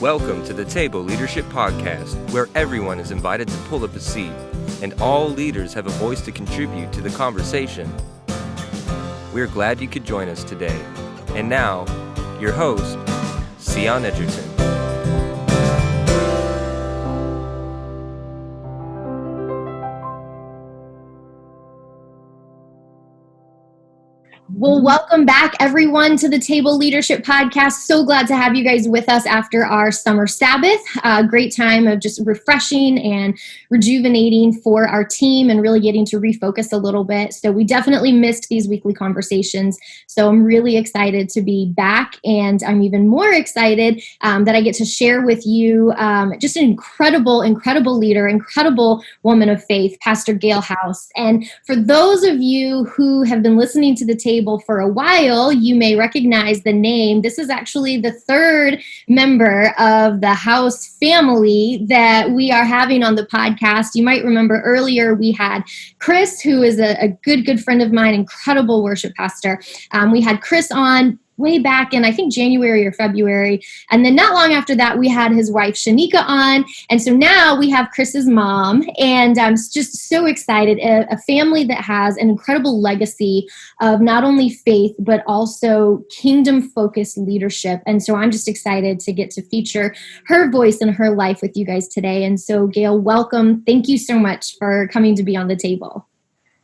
Welcome to the Table Leadership Podcast, where everyone is invited to pull up a seat, and all leaders have a voice to contribute to the conversation. We're glad you could join us today. And now, your host, Cyon Edgerton. Well, welcome back, everyone, to the Table Leadership Podcast. So glad to have you guys with us after our summer Sabbath. Great time of just refreshing and rejuvenating for our team and really getting to refocus a little bit. So we definitely missed these weekly conversations. So I'm really excited to be back, and I'm even more excited that I get to share with you just an incredible leader, incredible woman of faith, Pastor Gail Roberts-House. And for those of you who have been listening to the table for a while, you may recognize the name. This is actually the third member of the House family that we are having on the podcast. You might remember earlier we had Chris, who is a good friend of mine, incredible worship pastor. We had Chris on way back in, I think, January or February. And then not long after that, we had his wife, Shanika, on. And so now we have Chris's mom. And I'm just so excited. A family that has an incredible legacy of not only faith, but also kingdom-focused leadership. And so I'm just excited to get to feature her voice and her life with you guys today. And so, Gail, welcome. Thank you so much for coming to be on the table.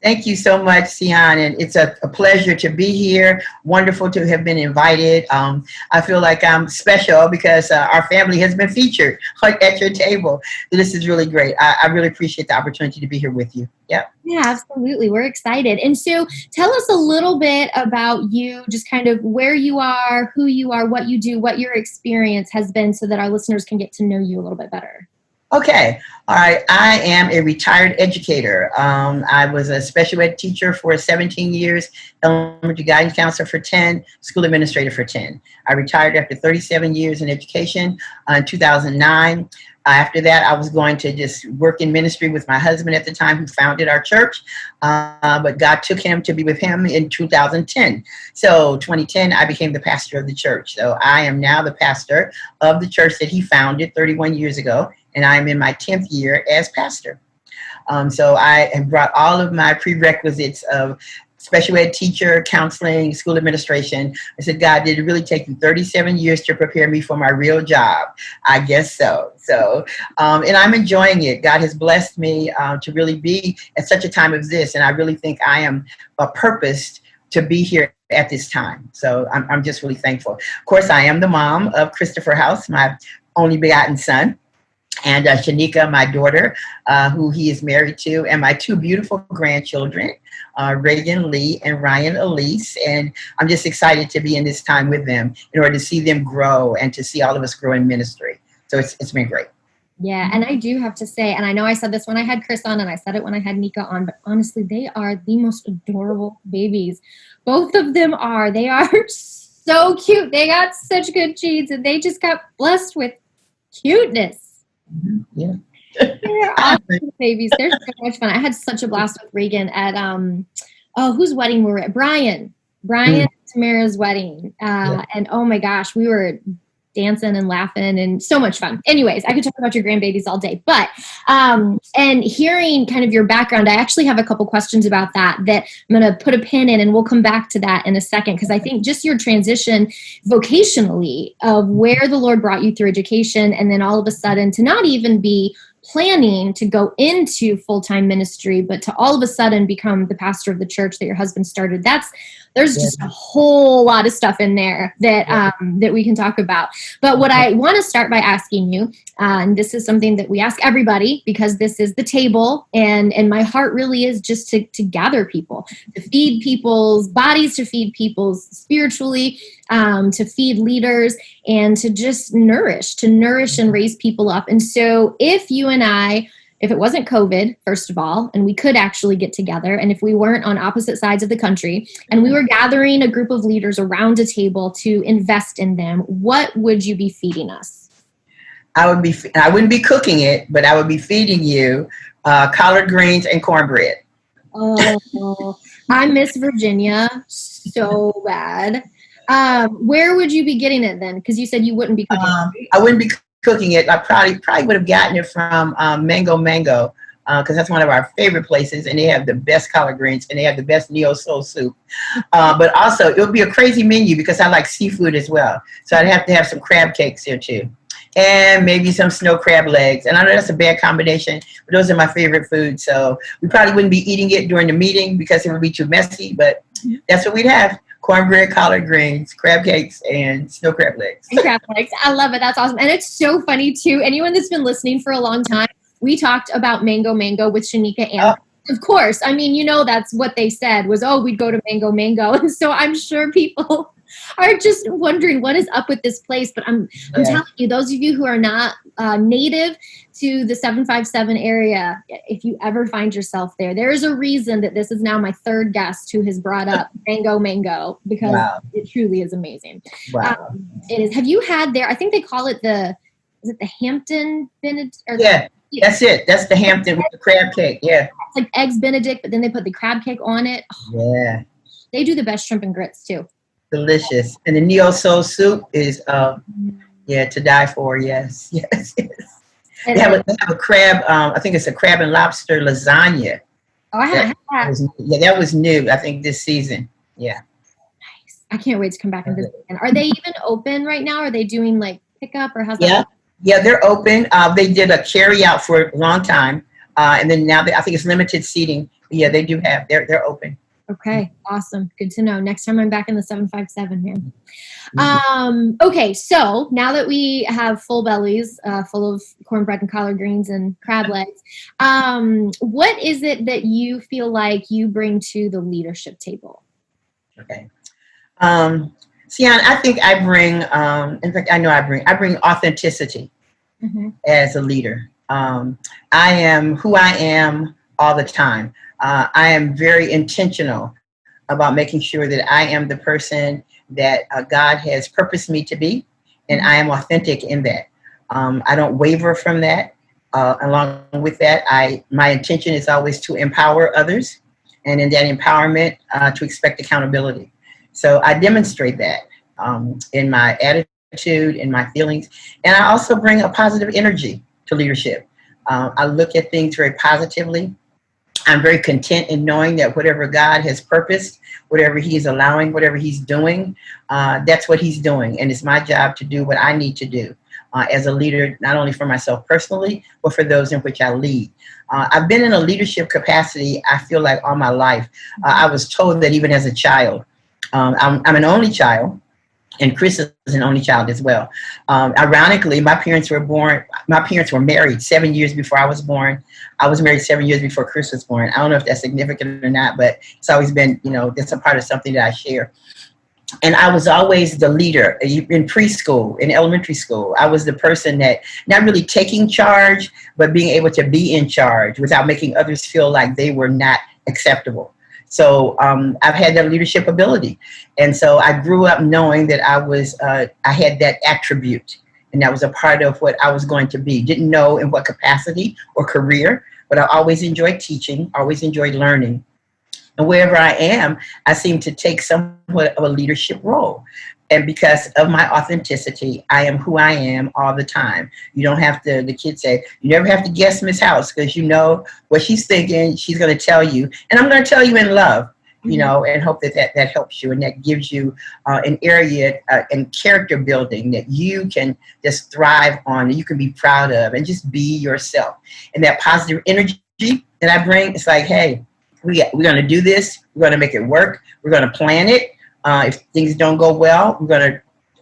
Thank you so much, Cyon, and it's a pleasure to be here. Wonderful to have been invited. I feel like I'm special because our family has been featured at your table. This is really great. I really appreciate the opportunity to be here with you. Yeah, absolutely. We're excited. And so tell us a little bit about you, just kind of where you are, who you are, what you do, what your experience has been, so that our listeners can get to know you a little bit better. Okay. All right. I am a retired educator. I was a special ed teacher for 17 years, elementary guidance counselor for 10, school administrator for 10. I retired after 37 years in education in 2009. After that, I was going to just work in ministry with my husband at the time, who founded our church. But God took him to be with him in 2010. So 2010, I became the pastor of the church. So I am now the pastor of the church that he founded 31 years ago. And I'm in my 10th year as pastor. So I have brought all of my prerequisites of special ed teacher, counseling, school administration. I said, God, did it really take you 37 years to prepare me for my real job? I guess so. And I'm enjoying it. God has blessed me to really be at such a time as this. And I really think I am purposed to be here at this time. So I'm just really thankful. Of course, I am the mom of Christopher House, my only begotten son. And Shanika, my daughter, who he is married to, and my two beautiful grandchildren, Reagan Lee and Ryan Elise. And I'm just excited to be in this time with them in order to see them grow and to see all of us grow in ministry. So it's been great. Yeah, and I do have to say, and I know I said this when I had Chris on, and I said it when I had Nika on, but honestly, they are the most adorable babies. Both of them are. They are so cute. They got such good genes, and they just got blessed with cuteness. Yeah. They're awesome babies. They're so much fun. I had such a blast with Reagan at whose wedding were we at? Brian Tamara's wedding. And oh my gosh, we were dancing and laughing and so much fun. Anyways, I could talk about your grandbabies all day, but and hearing kind of your background, I actually have a couple questions about that I'm going to put a pin in, and we'll come back to that in a second, because I think just your transition vocationally of where the Lord brought you through education, and then all of a sudden to not even be planning to go into full-time ministry, but to all of a sudden become the pastor of the church that your husband started. There's just a whole lot of stuff in there that we can talk about. But what I want to start by asking you, and this is something that we ask everybody, because this is the table, and my heart really is just to gather people, to feed people's bodies, to feed people's spiritually, to feed leaders, and to just nourish and raise people up. And so if you and I, if it wasn't COVID, first of all, and we could actually get together, and if we weren't on opposite sides of the country, and we were gathering a group of leaders around a table to invest in them, what would you be feeding us? I wouldn't be cooking it, but I would be feeding you collard greens and cornbread. Oh, I miss Virginia so bad. Where would you be getting it then? Because you said you wouldn't be cooking. I wouldn't be cooking it, I probably would have gotten it from Mango Mango, because that's one of our favorite places, and they have the best collard greens, and they have the best neo-soul soup. But also, it would be a crazy menu because I like seafood as well. So I'd have to have some crab cakes here too. And maybe some snow crab legs. And I know that's a bad combination, but those are my favorite foods. So we probably wouldn't be eating it during the meeting because it would be too messy, but that's what we'd have. Cornbread, collard greens, crab cakes, and snow crab legs. And crab legs. I love it. That's awesome. And it's so funny, too. Anyone that's been listening for a long time, we talked about Mango Mango with Shanika and of course, I mean, you know, that's what they said was, we'd go to Mango Mango. And so I'm sure people are just wondering what is up with this place. But I'm telling you, those of you who are not native to the 757 area, if you ever find yourself there, there is a reason that this is now my third guest who has brought up Mango Mango, because it truly is amazing. Wow. It is. Have you had there, I think they call it the Hampton Bend? That's it. That's the Hampton with the crab cake. Yeah. It's like eggs Benedict, but then they put the crab cake on it. Yeah. They do the best shrimp and grits too. Delicious. And the neo-soul soup is, to die for. Yes. Yes. They have a crab, I think it's a crab and lobster lasagna. Oh, I haven't had that. That was new, I think, this season. Yeah. Nice. I can't wait to come back and visit again. Are they even open right now? Are they doing like pickup or how's that? Yeah, they're open. They did a carry out for a long time. And then now I think it's limited seating. Yeah, they do have, they're open. Okay, awesome. Good to know. Next time I'm back in the 757, man. Okay, so now that we have full bellies, full of cornbread and collard greens and crab legs, what is it that you feel like you bring to the leadership table? Okay. Cyon, I think I bring, in fact, I bring authenticity as a leader. I am who I am all the time. I am very intentional about making sure that I am the person that God has purposed me to be, and I am authentic in that. I don't waver from that. Along with that, my intention is always to empower others, and in that empowerment, to expect accountability. So I demonstrate that in my attitude, in my feelings, and I also bring a positive energy to leadership. I look at things very positively. I'm very content in knowing that whatever God has purposed, whatever He's allowing, whatever He's doing, that's what He's doing. And it's my job to do what I need to do as a leader, not only for myself personally, but for those in which I lead. I've been in a leadership capacity, I feel like, all my life. I was told that even as a child. I'm an only child. And Chris is an only child as well. Ironically, my parents were married 7 years before I was born. I was married 7 years before Chris was born. I don't know if that's significant or not, but it's always been, that's a part of something that I share. And I was always the leader in preschool, in elementary school. I was the person that not really taking charge, but being able to be in charge without making others feel like they were not acceptable. So I've had that leadership ability. And so I grew up knowing that I had that attribute, and that was a part of what I was going to be. Didn't know in what capacity or career, but I always enjoyed teaching, always enjoyed learning. And wherever I am, I seem to take somewhat of a leadership role. And because of my authenticity, I am who I am all the time. You don't have to, the kids say, you never have to guess Miss House, because you know what she's thinking, she's going to tell you. And I'm going to tell you in love, and hope that helps you. And that gives you an area and character building that you can just thrive on, that you can be proud of, and just be yourself. And that positive energy that I bring, it's like, hey, we're going to do this. We're going to make it work. We're going to plan it. If things don't go well, we're going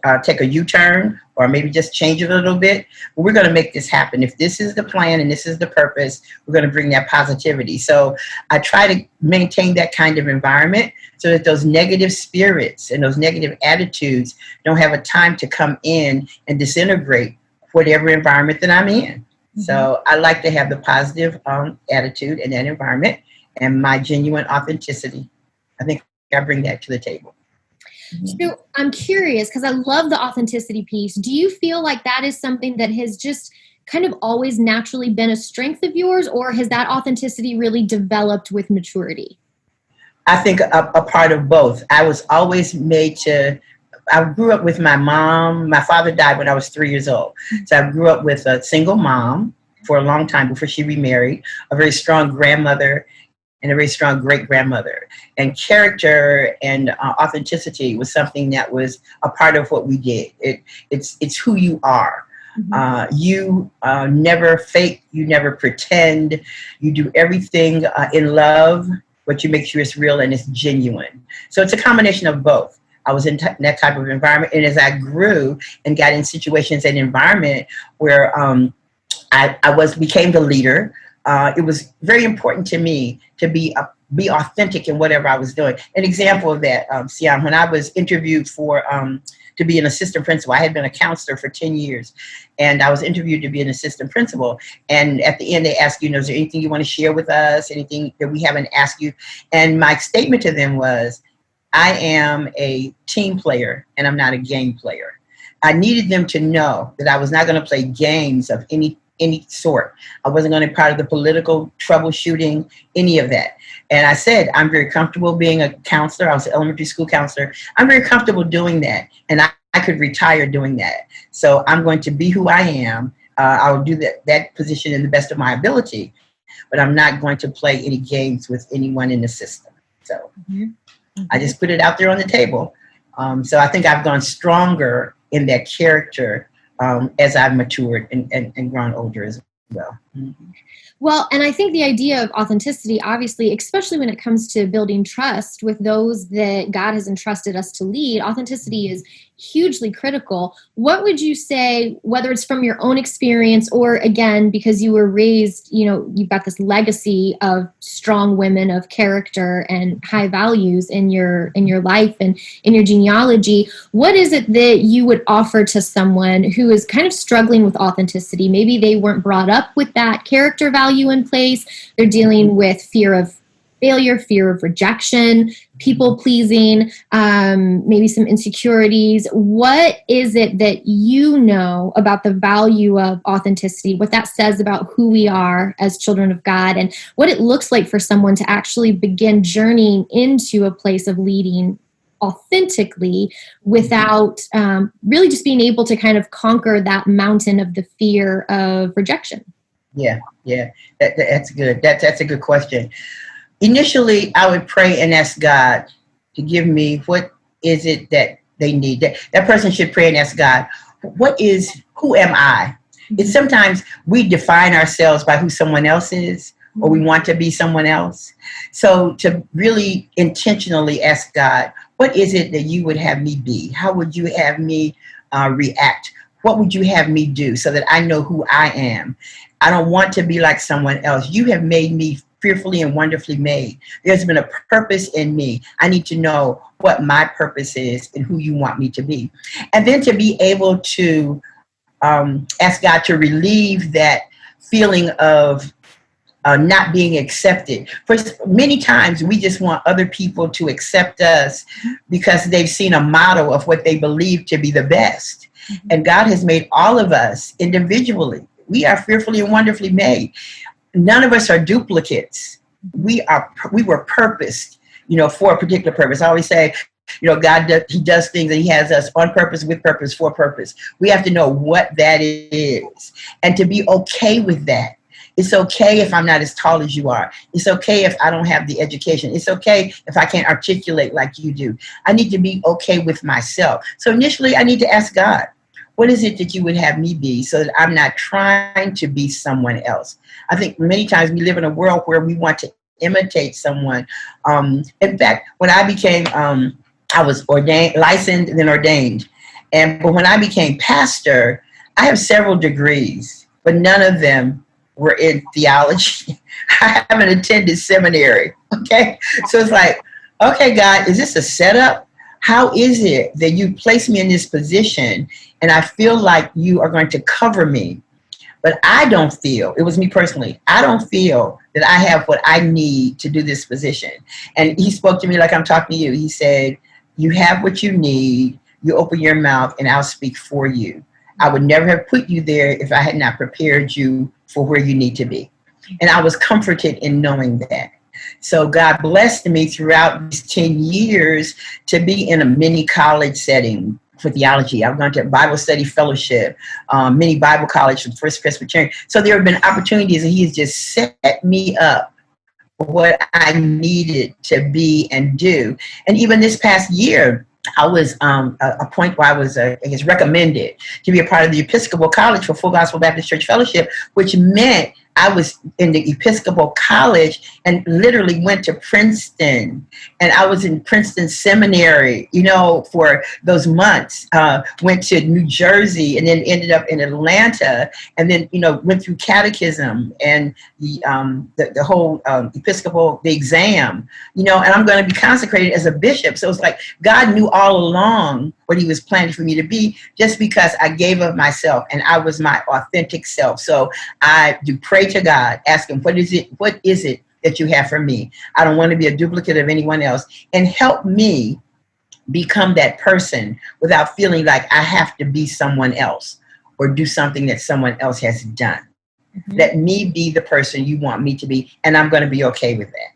to take a U-turn or maybe just change it a little bit. But we're going to make this happen. If this is the plan and this is the purpose, we're going to bring that positivity. So I try to maintain that kind of environment so that those negative spirits and those negative attitudes don't have a time to come in and disintegrate whatever environment that I'm in. So I like to have the positive attitude in that environment and my genuine authenticity. I think I bring that to the table. So I'm curious, because I love the authenticity piece. Do you feel like that is something that has just kind of always naturally been a strength of yours, or has that authenticity really developed with maturity? I think a part of both. I was always made to I grew up with my mom. My father died when I was 3 years old. So I grew up with a single mom for a long time before she remarried, a very strong grandmother, and a very strong great-grandmother. And character and authenticity was something that was a part of what we did. It's who you are. You never fake, you never pretend, you do everything in love, but you make sure it's real and it's genuine. So it's a combination of both. I was in that type of environment, and as I grew and got in situations and environment where I became the leader, it was very important to me to be authentic in whatever I was doing. An example of that, Cyon, when I was interviewed for to be an assistant principal, I had been a counselor for 10 years, and I was interviewed to be an assistant principal. And at the end, they asked you, is there anything you want to share with us? Anything that we haven't asked you? And my statement to them was, I am a team player, and I'm not a game player. I needed them to know that I was not going to play games of any sort. I wasn't going to be part of the political troubleshooting, any of that. And I said, I'm very comfortable being a counselor. I was an elementary school counselor. I'm very comfortable doing that. And I could retire doing that. So I'm going to be who I am. I will do that position in the best of my ability, but I'm not going to play any games with anyone in the system. So I just put it out there on the table. So I think I've gone stronger in that character as I've matured and grown older as well. Well, and I think the idea of authenticity, obviously, especially when it comes to building trust with those that God has entrusted us to lead, authenticity is hugely critical. What would you say, whether it's from your own experience or, again, because you were raised, you've got this legacy of strong women of character and high values in your life and in your genealogy, what is it that you would offer to someone who is kind of struggling with authenticity? Maybe they weren't brought up with that character value in place. They're dealing with fear of failure, fear of rejection, people pleasing, maybe some insecurities. What is it that you know about the value of authenticity, what that says about who we are as children of God, and what it looks like for someone to actually begin journeying into a place of leading authentically without really just being able to kind of conquer that mountain of the fear of rejection? Yeah, that's good. That's a good question. Initially, I would pray and ask God to give me what is it that they need. That person should pray and ask God, who am I? It's sometimes we define ourselves by who someone else is, or we want to be someone else. So to really intentionally ask God, what is it that you would have me be? How would you have me react? What would you have me do so that I know who I am? I don't want to be like someone else. You have made me fearfully and wonderfully made. There's been a purpose in me. I need to know what my purpose is and who you want me to be. And then to be able to ask God to relieve that feeling of not being accepted. For many times, we just want other people to accept us because they've seen a model of what they believe to be the best. And God has made all of us individually. We are fearfully and wonderfully made. None of us are duplicates. We were purposed, for a particular purpose. I always say, God He does things and He has us on purpose, with purpose, for purpose. We have to know what that is and to be okay with that. It's okay if I'm not as tall as you are. It's okay if I don't have the education. It's okay if I can't articulate like you do. I need to be okay with myself. So initially, I need to ask God, what is it that you would have me be so that I'm not trying to be someone else? I think many times we live in a world where we want to imitate someone. In fact, when I became, I was licensed and then ordained. But when I became pastor, I have several degrees, but none of them were in theology. I haven't attended seminary, okay? So it's like, okay, God, is this a setup? How is it that you place me in this position and I feel like you are going to cover me? But I don't feel, it was me personally, I don't feel that I have what I need to do this position. And He spoke to me like I'm talking to you. He said, you have what you need, you open your mouth and I'll speak for you. I would never have put you there if I had not prepared you for where you need to be. And I was comforted in knowing that. So God blessed me throughout these 10 years to be in a mini college setting for theology. I've gone to Bible study fellowship, mini Bible college from First Presbyterian. So there have been opportunities, and He has just set me up for what I needed to be and do. And even this past year, I was a point where I was, I guess, recommended to be a part of the Episcopal College for Full Gospel Baptist Church Fellowship, which meant I was in the Episcopal College and literally went to Princeton. And I was in Princeton Seminary, for those months. Went to New Jersey and then ended up in Atlanta. And then, went through catechism and the whole Episcopal, the exam, and I'm going to be consecrated as a bishop. So it's like God knew all along what He was planning for me to be, just because I gave of myself and I was my authentic self. So I do pray to God, ask Him, what is it that you have for me? I don't want to be a duplicate of anyone else, and help me become that person without feeling like I have to be someone else or do something that someone else has done. Mm-hmm. Let me be the person you want me to be, and I'm going to be okay with that.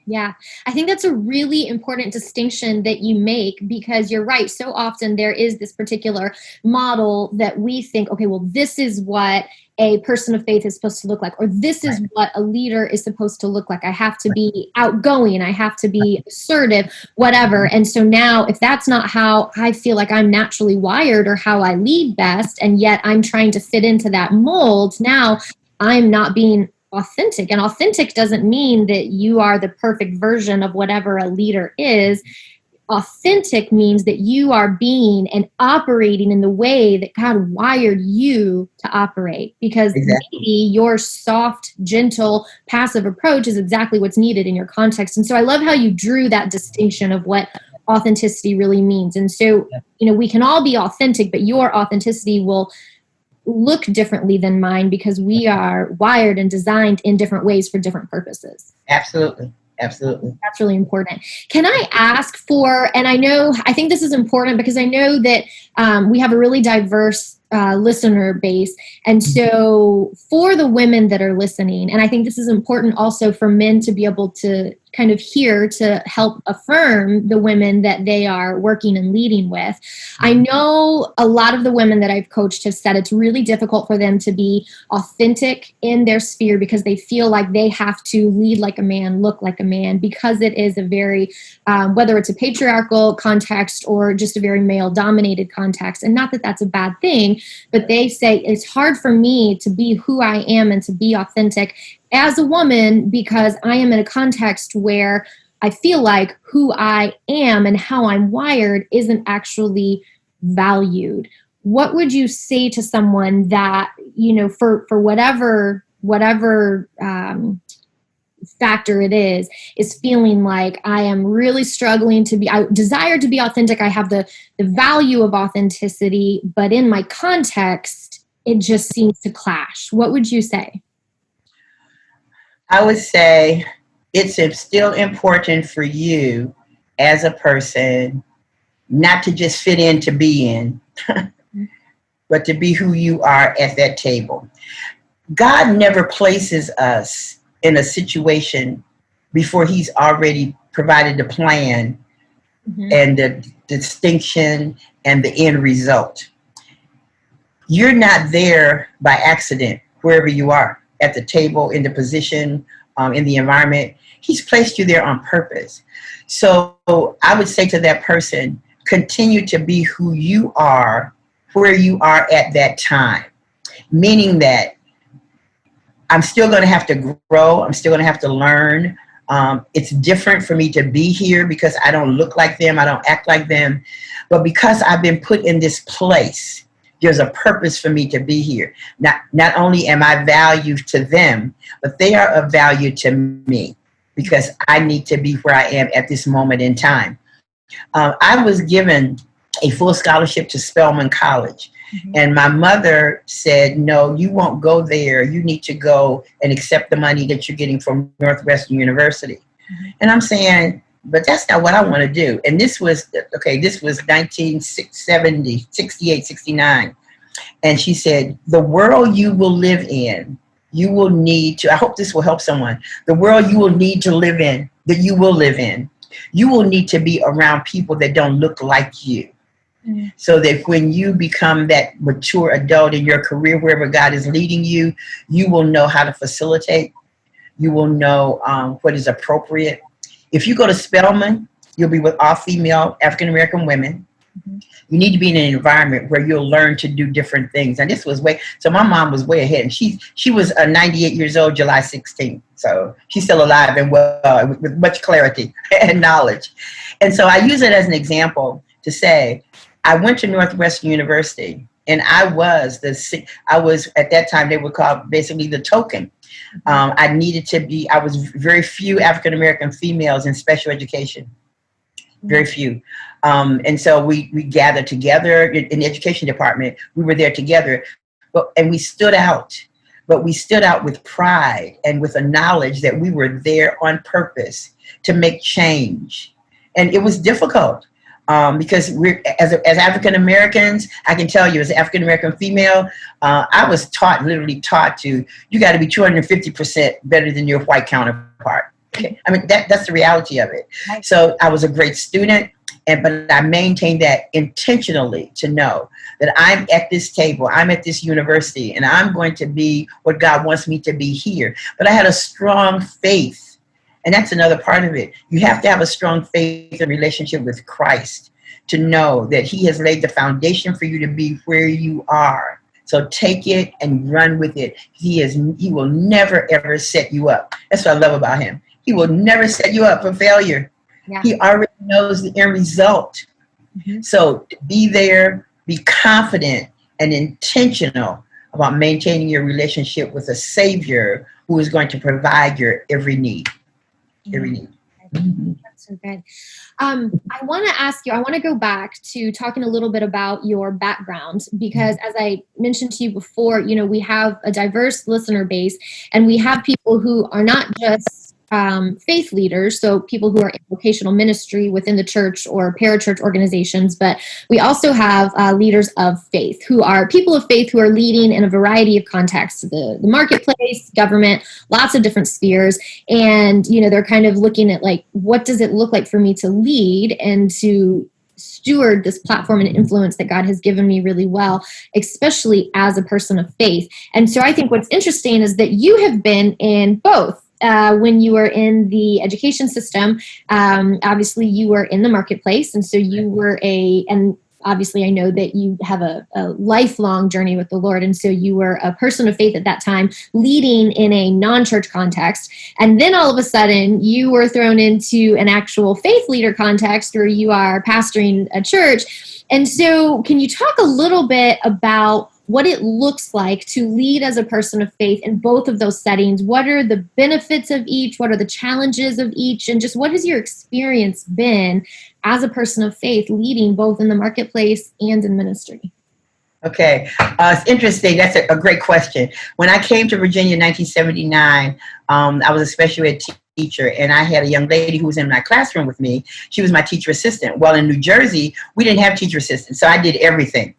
Yeah, I think that's a really important distinction that you make, because you're right. So often there is this particular model that we think, okay, well, this is what a person of faith is supposed to look like, or this is what a leader is supposed to look like. I have to be outgoing. I have to be assertive, whatever. And so now if that's not how I feel like I'm naturally wired or how I lead best, and yet I'm trying to fit into that mold, now I'm not being authentic. And authentic doesn't mean that you are the perfect version of whatever a leader is. Authentic means that you are being and operating in the way that God wired you to operate, because maybe your soft, gentle, passive approach is exactly what's needed in your context. And so I love how you drew that distinction of what authenticity really means. And so, we can all be authentic, but your authenticity will look differently than mine, because we are wired and designed in different ways for different purposes. Absolutely. That's really important. Can I ask for, and I think this is important because I know that we have a really diverse listener base. And so for the women that are listening, and I think this is important also for men to be able to kind of hear, to help affirm the women that they are working and leading with. I know a lot of the women that I've coached have said it's really difficult for them to be authentic in their sphere, because they feel like they have to lead like a man, look like a man, because it is a very, whether it's a patriarchal context or just a very male-dominated context. And not that that's a bad thing, but they say it's hard for me to be who I am and to be authentic as a woman, because I am in a context where I feel like who I am and how I'm wired isn't actually valued. What would you say to someone that, for whatever factor it is feeling like I am really struggling I desire to be authentic. I have the value of authenticity, but in my context, it just seems to clash. What would you say? I would say it's still important for you as a person not to just fit in to be in, but to be who you are at that table. God never places us in a situation before He's already provided the plan and the distinction and the end result. You're not there by accident wherever you are, at the table, in the position, in the environment. He's placed you there on purpose. So I would say to that person, continue to be who you are, where you are at that time. Meaning that I'm still going to have to grow. I'm still going to have to learn. It's different for me to be here because I don't look like them. I don't act like them. But because I've been put in this place, there's a purpose for me to be here. Not only am I valued to them, but they are of value to me because I need to be where I am at this moment in time. I was given a full scholarship to Spelman College. And my mother said, no, you won't go there. You need to go and accept the money that you're getting from Northwestern University. And I'm saying, but that's not what I want to do. And this was 1970, 68, 69. And she said, the world you will live in you will need to, I hope this will help someone, the world you will need to live in, that you will live in, you will need to be around people that don't look like you. So that when you become that mature adult in your career, wherever God is leading you, you will know how to facilitate. You will know what is appropriate. If you go to Spelman, you'll be with all female African-American women. You need to be in an environment where you'll learn to do different things. And this was so my mom was way ahead. And she was 98 years old, July 16th. So she's still alive and well, with much clarity and knowledge. And so I use it as an example to say, I went to Northwestern University, and I was at that time, they would call basically the token. I was very few African-American females in special education, very few. And so we gathered together in the education department. We were there together, and we stood out, but we stood out with pride and with a knowledge that we were there on purpose to make change. And it was difficult. Because we're as African Americans, I can tell you, as an African American female, I was literally taught to, you got to be 250% better than your white counterpart. Okay, I mean that's the reality of it. So I was a great student, but I maintained that intentionally to know that I'm at this table, I'm at this university, and I'm going to be what God wants me to be here. But I had a strong faith. And that's another part of it. You have to have a strong faith and relationship with Christ to know that he has laid the foundation for you to be where you are. So take it and run with it. He will never, ever set you up. That's what I love about him. He will never set you up for failure. Yeah. He already knows the end result. So be there, be confident and intentional about maintaining your relationship with a Savior who is going to provide your every need. That's so good. I want to ask you, I want to go back to talking a little bit about your background, because as I mentioned to you before, we have a diverse listener base, and we have people who are not just faith leaders, so people who are in vocational ministry within the church or parachurch organizations, but we also have leaders of faith who are people of faith who are leading in a variety of contexts, the marketplace, government, lots of different spheres. And, they're kind of looking at like, what does it look like for me to lead and to steward this platform and influence that God has given me really well, especially as a person of faith. And so I think what's interesting is that you have been in both. When you were in the education system, obviously you were in the marketplace. And so you were and obviously I know that you have a lifelong journey with the Lord. And so you were a person of faith at that time, leading in a non-church context. And then all of a sudden you were thrown into an actual faith leader context where you are pastoring a church. And so can you talk a little bit about what it looks like to lead as a person of faith in both of those settings? What are the benefits of each? What are the challenges of each? And just what has your experience been as a person of faith leading both in the marketplace and in ministry? Okay. It's interesting. That's a great question. When I came to Virginia in 1979, I was a special ed teacher, and I had a young lady who was in my classroom with me. She was my teacher assistant. Well, in New Jersey, we didn't have teacher assistants, so I did everything.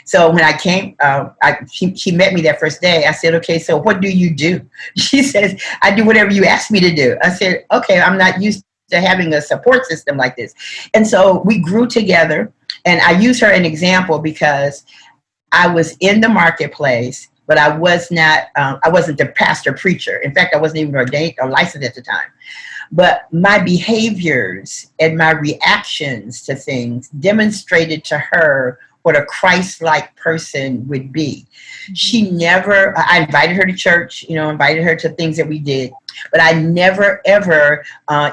So when I came, she met me that first day. I said, okay, so what do you do? She says, I do whatever you ask me to do. I said, okay, I'm not used to having a support system like this. And so we grew together, and I use her as an example because I was in the marketplace, but I wasn't the pastor preacher. In fact, I wasn't even ordained or licensed at the time. But my behaviors and my reactions to things demonstrated to her what a Christ-like person would be. She never, I invited her to church, invited her to things that we did, but I never, ever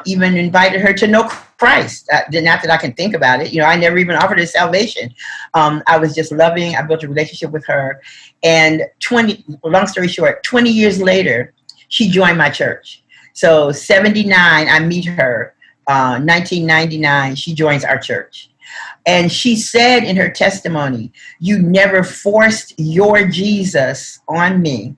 even invited her to know Christ. Not that I can think about it. I never even offered her salvation. I was just loving. I built a relationship with her. And long story short, 20 years later, she joined my church. So 79, I meet her. 1999, she joins our church. And she said in her testimony, you never forced your Jesus on me,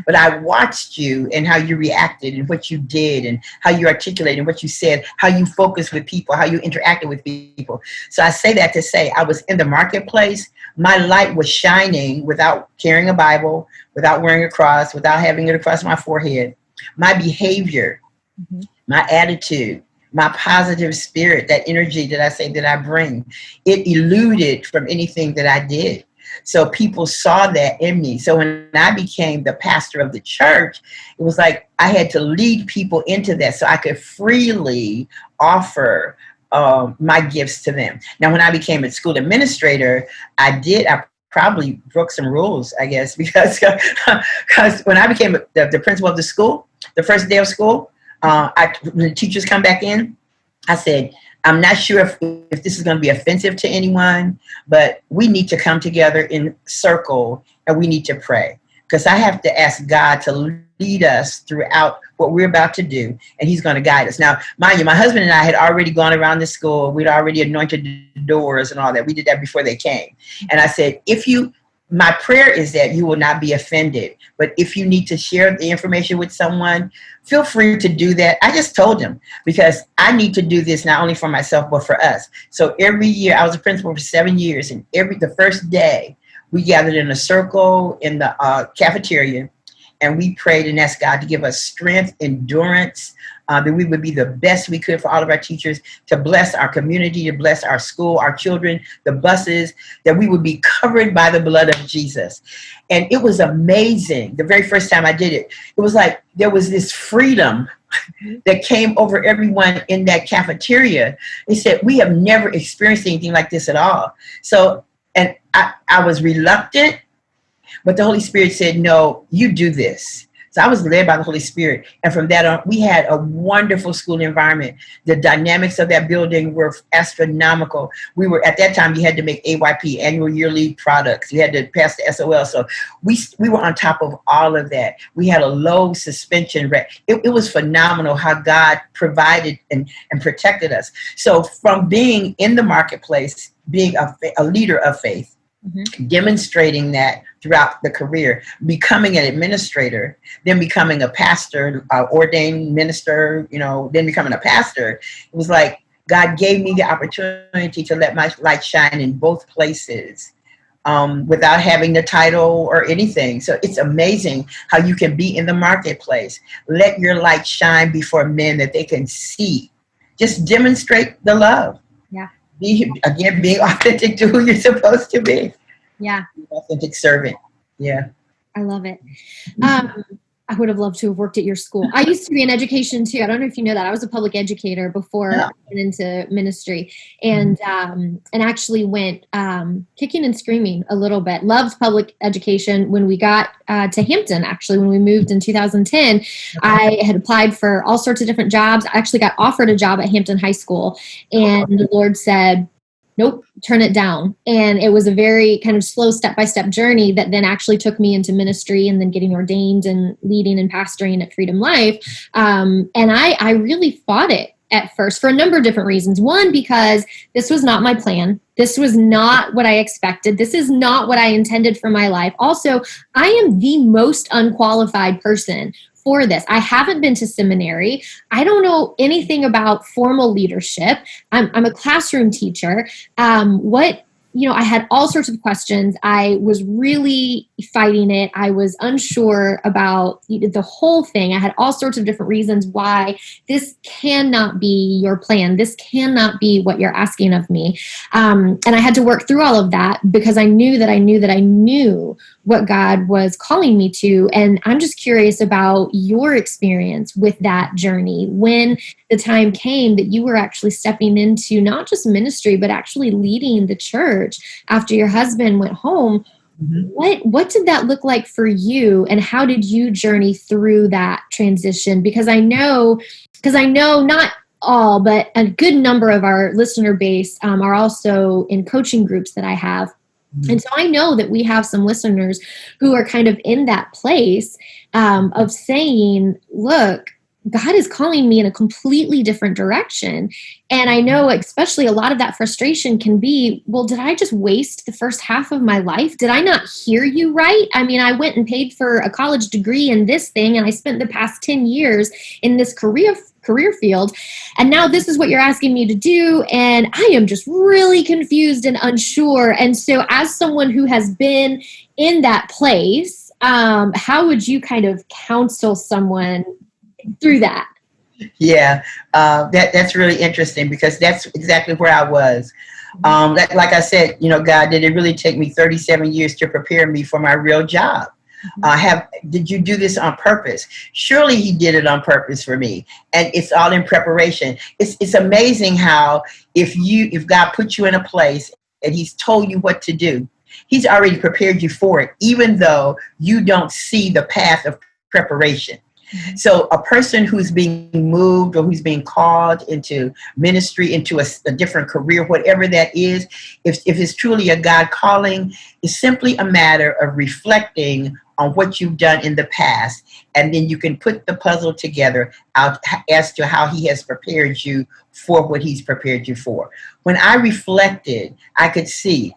but I watched you and how you reacted and what you did and how you articulated and what you said, how you focused with people, how you interacted with people. So I say that to say I was in the marketplace, my light was shining without carrying a Bible, without wearing a cross, without having it across my forehead. My behavior, my attitude, my positive spirit, that energy that I say that I bring, it eluded from anything that I did. So people saw that in me. So when I became the pastor of the church, it was like I had to lead people into that so I could freely offer my gifts to them. Now, when I became a school administrator, I probably broke some rules, I guess, because when I became the principal of the school, the first day of school, when the teachers come back in, I said, I'm not sure if this is going to be offensive to anyone, but we need to come together in circle and we need to pray. Because I have to ask God to lead us throughout what we're about to do, and he's going to guide us. Now, mind you, my husband and I had already gone around the school. We'd already anointed the doors and all that. We did that before they came. And I said, my prayer is that you will not be offended. But if you need to share the information with someone, feel free to do that. I just told him because I need to do this not only for myself, but for us. So every year, I was a principal for 7 years, and the first day, we gathered in a circle in the cafeteria, and we prayed and asked God to give us strength, endurance, that we would be the best we could for all of our teachers, to bless our community, to bless our school, our children, the buses, that we would be covered by the blood of Jesus. And it was amazing. The very first time I did it, it was like there was this freedom that came over everyone in that cafeteria. They said, we have never experienced anything like this at all. So, and I was reluctant, but the Holy Spirit said, no, you do this. So I was led by the Holy Spirit. And from that on, we had a wonderful school environment. The dynamics of that building were astronomical. We were, at that time, you had to make AYP, annual yearly products. You had to pass the SOL. So we were on top of all of that. We had a low suspension rate. It was phenomenal how God provided and protected us. So from being in the marketplace, being a leader of faith, demonstrating that throughout the career, becoming an administrator, then becoming a pastor, ordained minister, then becoming a pastor. It was like God gave me the opportunity to let my light shine in both places without having the title or anything. So it's amazing how you can be in the marketplace. Let your light shine before men that they can see. Just demonstrate the love. Yeah. Being authentic to who you're supposed to be. Yeah. Authentic servant. Yeah. I love it. I would have loved to have worked at your school. I used to be in education too. I don't know if you know that. I was a public educator before I went into ministry, and actually went kicking and screaming a little bit. Loved public education. When we got to Hampton, actually, when we moved in 2010, I had applied for all sorts of different jobs. I actually got offered a job at Hampton High School, and the Lord said, nope, turn it down. And it was a very kind of slow step-by-step journey that then actually took me into ministry and then getting ordained and leading and pastoring at Freedom Life. And I really fought it at first for a number of different reasons. One, because this was not my plan. This was not what I expected. This is not what I intended for my life. Also, I am the most unqualified person for this. I haven't been to seminary. I don't know anything about formal leadership. I'm a classroom teacher. I had all sorts of questions. I was really fighting it. I was unsure about the whole thing. I had all sorts of different reasons why this cannot be your plan. This cannot be what you're asking of me. And I had to work through all of that because I knew what God was calling me to. And I'm just curious about your experience with that journey when the time came that you were actually stepping into not just ministry, but actually leading the church after your husband went home. What did that look like for you, and how did you journey through that transition? Because I know not all, but a good number of our listener base are also in coaching groups that I have. And so I know that we have some listeners who are kind of in that place of saying, look, God is calling me in a completely different direction. And I know especially a lot of that frustration can be, well, did I just waste the first half of my life? Did I not hear you right? I mean, I went and paid for a college degree in this thing, and I spent the past 10 years in this career career field. And now this is what you're asking me to do. And I am just really confused and unsure. And so as someone who has been in that place, how would you kind of counsel someone through that? Yeah, that's really interesting, because that's exactly where I was. Like I said, God, did it really take me 37 years to prepare me for my real job? Did you do this on purpose? Surely he did it on purpose for me. And it's all in preparation. It's amazing how if God put you in a place and he's told you what to do, he's already prepared you for it, even though you don't see the path of preparation. So a person who's being moved or who's being called into ministry, into a different career, whatever that is, if it's truly a God calling, it's simply a matter of reflecting on what you've done in the past, and then you can put the puzzle together out as to how he has prepared you for what he's prepared you for. When I reflected, I could see,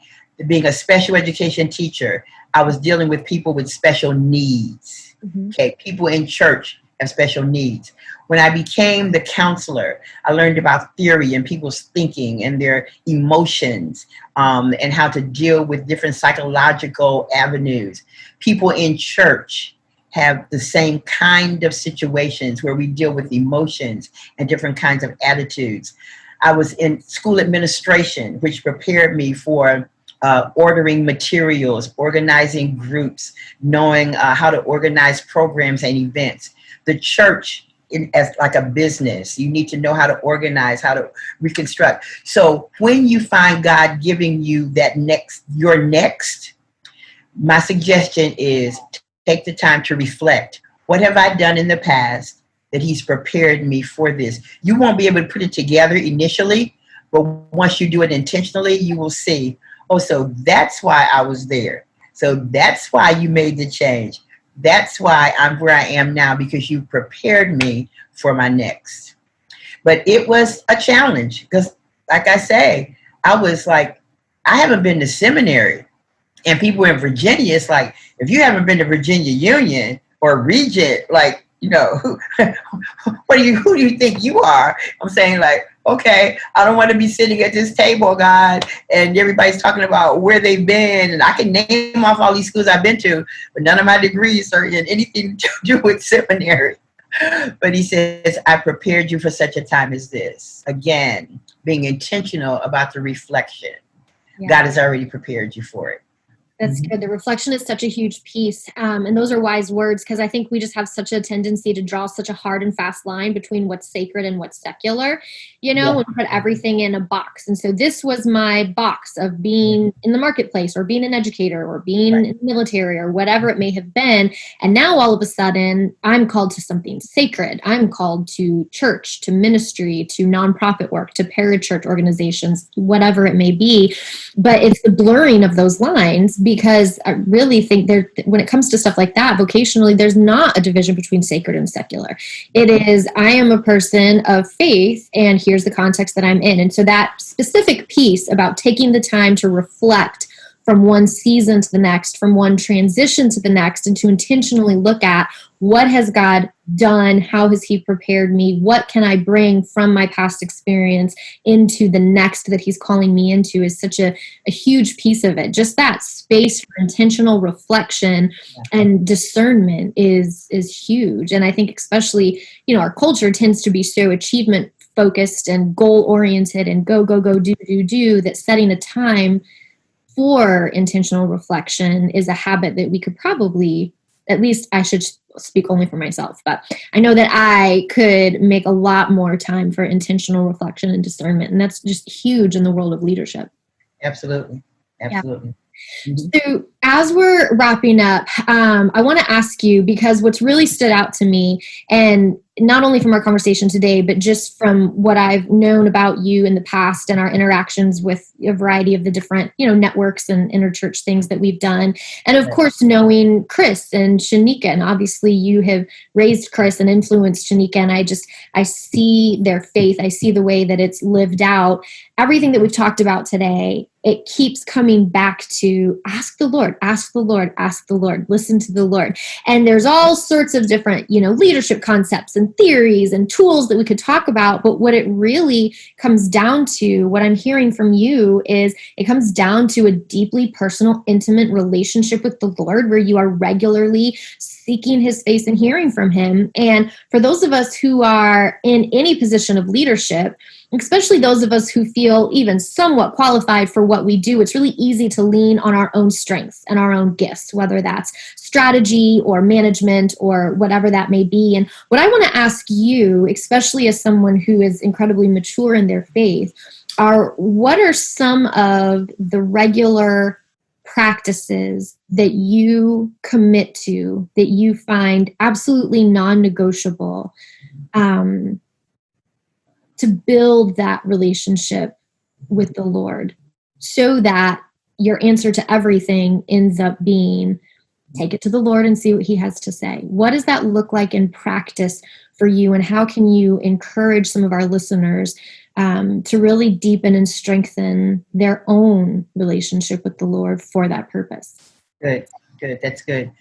being a special education teacher, I was dealing with people with special needs. Okay, people in church have special needs. When I became the counselor, I learned about theory and people's thinking and their emotions, and how to deal with different psychological avenues. People in church have the same kind of situations where we deal with emotions and different kinds of attitudes. I was in school administration, which prepared me for ordering materials, organizing groups, knowing how to organize programs and events. The church, as like a business, you need to know how to organize, how to reconstruct. So when you find God giving you your next, my suggestion is take the time to reflect. What have I done in the past that he's prepared me for this? You won't be able to put it together initially, but once you do it intentionally, you will see, oh, so that's why I was there. So that's why you made the change. That's why I'm where I am now, because you prepared me for my next. But it was a challenge because, like I say, I was like, I haven't been to seminary. And people in Virginia, it's like, if you haven't been to Virginia Union or Regent, like, who do you think you are? I'm saying, like, okay, I don't want to be sitting at this table, God, and everybody's talking about where they've been, and I can name off all these schools I've been to, but none of my degrees are in anything to do with seminary. But he says, I prepared you for such a time as this. Again, being intentional about the reflection. Yeah. God has already prepared you for it. That's good. The reflection is such a huge piece. And those are wise words, because I think we just have such a tendency to draw such a hard and fast line between what's sacred and what's secular, and put everything in a box. And so this was my box of being in the marketplace, or being an educator, or being in the military, or whatever it may have been. And now all of a sudden I'm called to something sacred. I'm called to church, to ministry, to nonprofit work, to parachurch organizations, whatever it may be. But it's the blurring of those lines, because I really think when it comes to stuff like that, vocationally, there's not a division between sacred and secular. It is, I am a person of faith, and here's the context that I'm in. And so that specific piece about taking the time to reflect from one season to the next, from one transition to the next, and to intentionally look at what has God done, how has he prepared me, what can I bring from my past experience into the next that he's calling me into, is such a huge piece of it. Just that space for intentional reflection and discernment is huge. And I think especially, our culture tends to be so achievement focused and goal oriented and go, do, that setting a time for intentional reflection is a habit that we could probably, at least I should speak only for myself, but I know that I could make a lot more time for intentional reflection and discernment. And that's just huge in the world of leadership. Absolutely. Yeah. So as we're wrapping up, I want to ask you, because what's really stood out to me, and not only from our conversation today, but just from what I've known about you in the past and our interactions with a variety of the different, networks and interchurch things that we've done. And of course, knowing Chris and Shanika, and obviously you have raised Chris and influenced Shanika. And I see their faith. I see the way that it's lived out. Everything that we've talked about today, it keeps coming back to ask the Lord, ask the Lord, ask the Lord, listen to the Lord. And there's all sorts of different, leadership concepts and and theories and tools that we could talk about. But what it really comes down to, what I'm hearing from you, is it comes down to a deeply personal, intimate relationship with the Lord, where you are regularly seeking his face and hearing from him. And for those of us who are in any position of leadership, especially those of us who feel even somewhat qualified for what we do, it's really easy to lean on our own strengths and our own gifts, whether that's strategy or management or whatever that may be. And what I want to ask you, especially as someone who is incredibly mature in their faith, are what are some of the regular practices that you commit to, that you find absolutely non-negotiable, to build that relationship with the Lord, so that your answer to everything ends up being, take it to the Lord and see what he has to say? What does that look like in practice for you? And how can you encourage some of our listeners to really deepen and strengthen their own relationship with the Lord for that purpose? Good. That's good.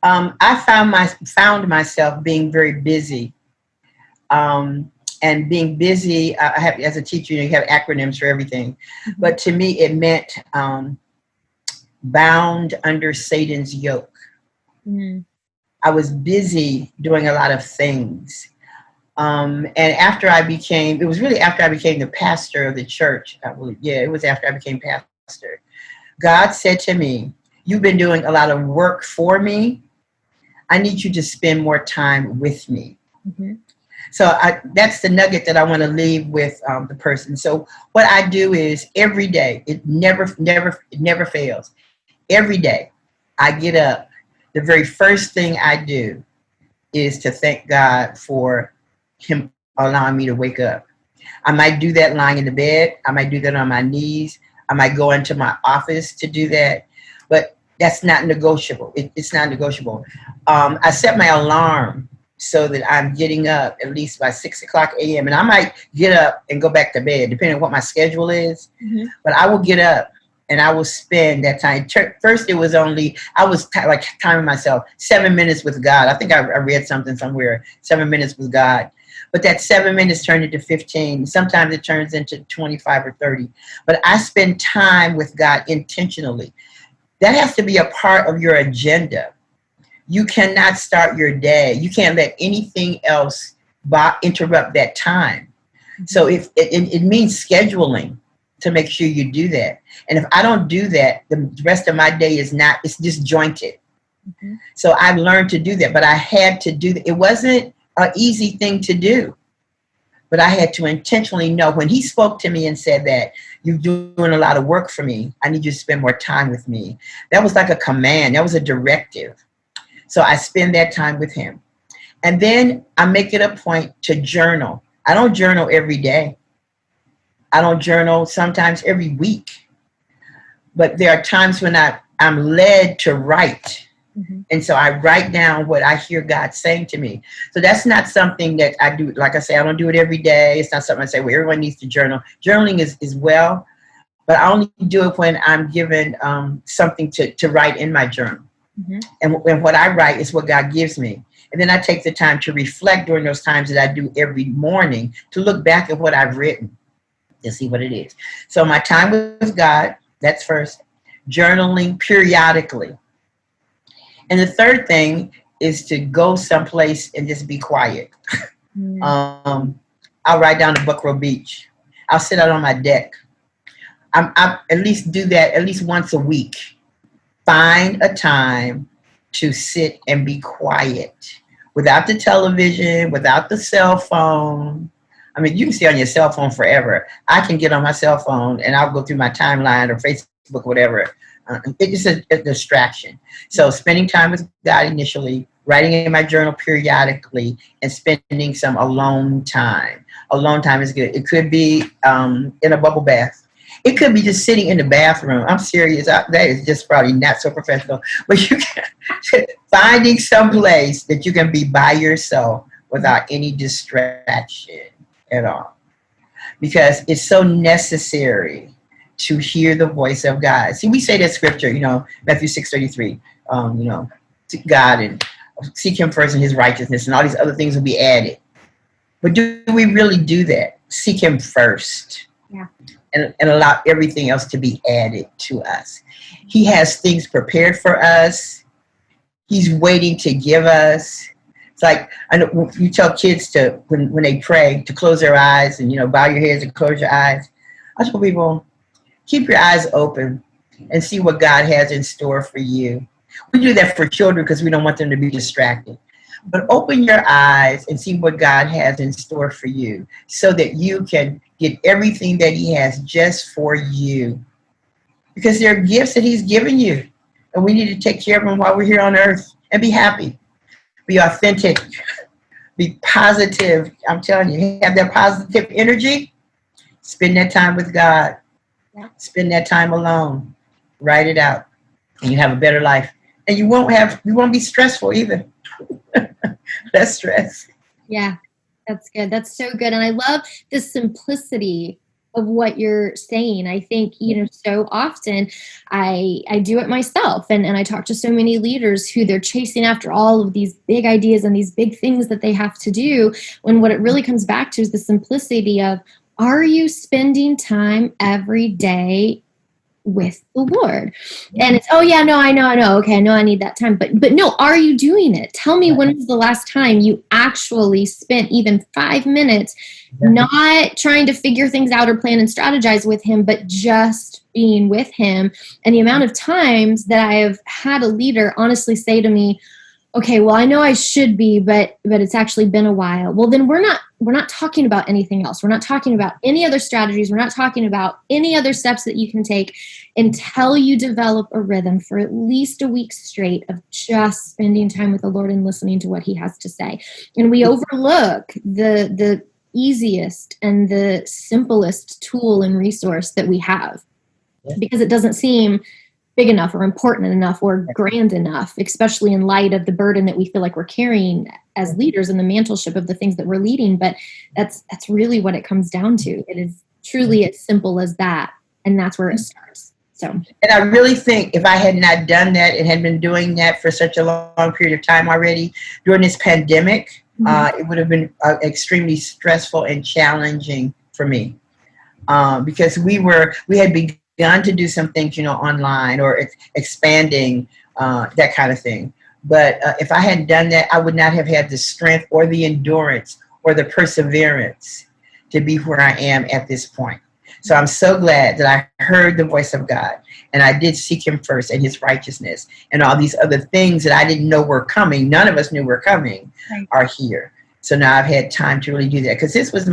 I found myself being very busy. And being busy, I have, as a teacher, you have acronyms for everything. Mm-hmm. But to me, it meant bound under Satan's yoke. Mm-hmm. I was busy doing a lot of things. And after I became the pastor of the church. It was after I became pastor. God said to me, "You've been doing a lot of work for me. I need you to spend more time with me." Mm-hmm. So that's the nugget that I want to leave with the person. So what I do is every day, it never fails. Every day I get up, the very first thing I do is to thank God for him allowing me to wake up. I might do that lying in the bed. I might do that on my knees. I might go into my office to do that. But that's not negotiable. It's not negotiable. I set my alarm so that I'm getting up at least by 6 o'clock a.m. And I might get up and go back to bed, depending on what my schedule is. Mm-hmm. But I will get up and I will spend that time. First, I was timing myself 7 minutes with God. I think I read something somewhere, 7 minutes with God. But that 7 minutes turned into 15. Sometimes it turns into 25 or 30. But I spend time with God intentionally. That has to be a part of your agenda. You cannot start your day. You can't let anything else interrupt that time. So if it means scheduling to make sure you do that. And if I don't do that, the rest of my day it's disjointed. Mm-hmm. So I've learned to do that, but I had to do that. It wasn't an easy thing to do, but I had to intentionally know when he spoke to me and said that you're doing a lot of work for me. I need you to spend more time with me. That was like a command. That was a directive. So I spend that time with him. And then I make it a point to journal. I don't journal every day. I don't journal sometimes every week. But there are times when I'm led to write. Mm-hmm. And so I write down what I hear God saying to me. So that's not something that I do. Like I say, I don't do it every day. It's not something I say, well, everyone needs to journal. Journaling is well, but I only do it when I'm given something to write in my journal. Mm-hmm. And what I write is what God gives me. And then I take the time to reflect during those times that I do every morning to look back at what I've written to see what it is. So my time with God, that's first. Journaling periodically. And the third thing is to go someplace and just be quiet. Mm-hmm. I'll ride down to Buckrow Beach. I'll sit out on my deck. I at least do that at least once a week. Find a time to sit and be quiet without the television, without the cell phone. I mean, you can stay on your cell phone forever. I can get on my cell phone and I'll go through my timeline or Facebook, whatever. It's a distraction. So spending time with God initially, writing in my journal periodically, and spending some alone time. Alone time is good. It could be in a bubble bath. It could be just sitting in the bathroom. I'm serious. That is just probably not so professional. But you can finding some place that you can be by yourself without any distraction at all. Because it's so necessary to hear the voice of God. See, we say that scripture, Matthew 6:33, seek God and seek him first and his righteousness, and all these other things will be added. But do we really do that? Seek him first. Yeah. And allow everything else to be added to us. He has things prepared for us. He's waiting to give us. It's like, I know you tell kids to, when they pray, to close their eyes and, bow your heads and close your eyes. I tell people, keep your eyes open and see what God has in store for you. We do that for children because we don't want them to be distracted. But open your eyes and see what God has in store for you so that you can get everything that he has just for you. Because there are gifts that he's given you. And we need to take care of them while we're here on earth and be happy. Be authentic. Be positive. I'm telling you, have that positive energy. Spend that time with God. Yeah. Spend that time alone. Write it out. And you have a better life. And you won't be stressful either. Less stress. Yeah, that's good. That's so good. And I love the simplicity of what you're saying. I think, so often I do it myself. And I talk to so many leaders who they're chasing after all of these big ideas and these big things that they have to do, when what it really comes back to is the simplicity of, are you spending time every day with the Lord? And it's, oh yeah, no, I know. Okay, I know I need that time. But no, are you doing it? Tell me, when was the last time you actually spent even 5 minutes not trying to figure things out or plan and strategize with him, but just being with him? And the amount of times that I have had a leader honestly say to me, okay, well, I know I should be, but it's actually been a while. Well, then we're not talking about anything else. We're not talking about any other strategies. We're not talking about any other steps that you can take until you develop a rhythm for at least a week straight of just spending time with the Lord and listening to what he has to say. And we overlook the easiest and the simplest tool and resource that we have, because it doesn't seem big enough or important enough or grand enough, especially in light of the burden that we feel like we're carrying as leaders and the mantleship of the things that we're leading. But that's really what it comes down to. It is truly as simple as that. And that's where it starts. So, and I really think if I had not done that and had been doing that for such a long period of time already during this pandemic, it would have been extremely stressful and challenging for me, because we had begun to do some things, online or expanding, that kind of thing. But if I hadn't done that, I would not have had the strength or the endurance or the perseverance to be where I am at this point. So I'm so glad that I heard the voice of God and I did seek him first and his righteousness, and all these other things that I didn't know were coming. None of us knew were coming are here. So now I've had time to really do that, because this was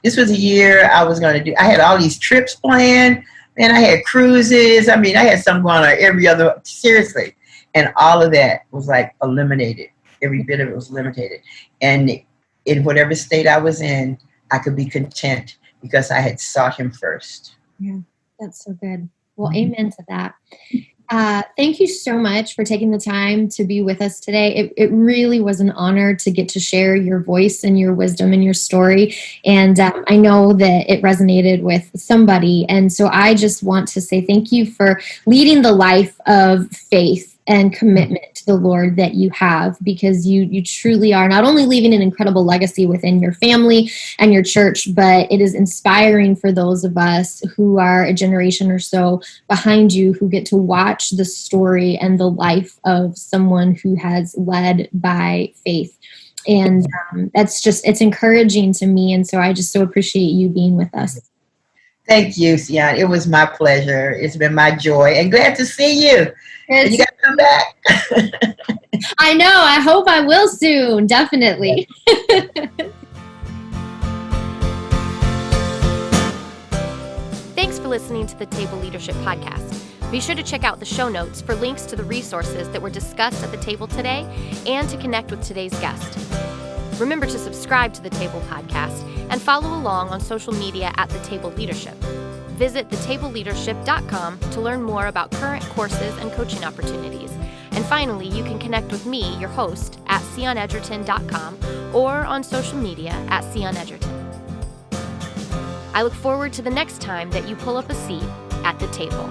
this was a year I was going to do. I had all these trips planned. Man, I had cruises. I had something going on every other, seriously. And all of that was like eliminated. Every bit of it was eliminated. And in whatever state I was in, I could be content because I had sought him first. Yeah, that's so good. Well, amen to that. Thank you so much for taking the time to be with us today. It really was an honor to get to share your voice and your wisdom and your story. And I know that it resonated with somebody. And so I just want to say thank you for leading the life of faith and commitment to the Lord that you have, because you truly are not only leaving an incredible legacy within your family and your church, but it is inspiring for those of us who are a generation or so behind you, who get to watch the story and the life of someone who has led by faith. And it's encouraging to me. And so I just so appreciate you being with us. Thank you, Cyon. It was my pleasure. It's been my joy, and glad to see you. You got to come back. I know. I hope I will soon. Definitely. Thanks for listening to the Table Leadership Podcast. Be sure to check out the show notes for links to the resources that were discussed at the table today and to connect with today's guest. Remember to subscribe to the Table Podcast and follow along on social media at The Table Leadership. Visit thetableleadership.com to learn more about current courses and coaching opportunities. And finally, you can connect with me, your host, at CyonEdgerton.com or on social media at CyonEdgerton. I look forward to the next time that you pull up a seat at the table.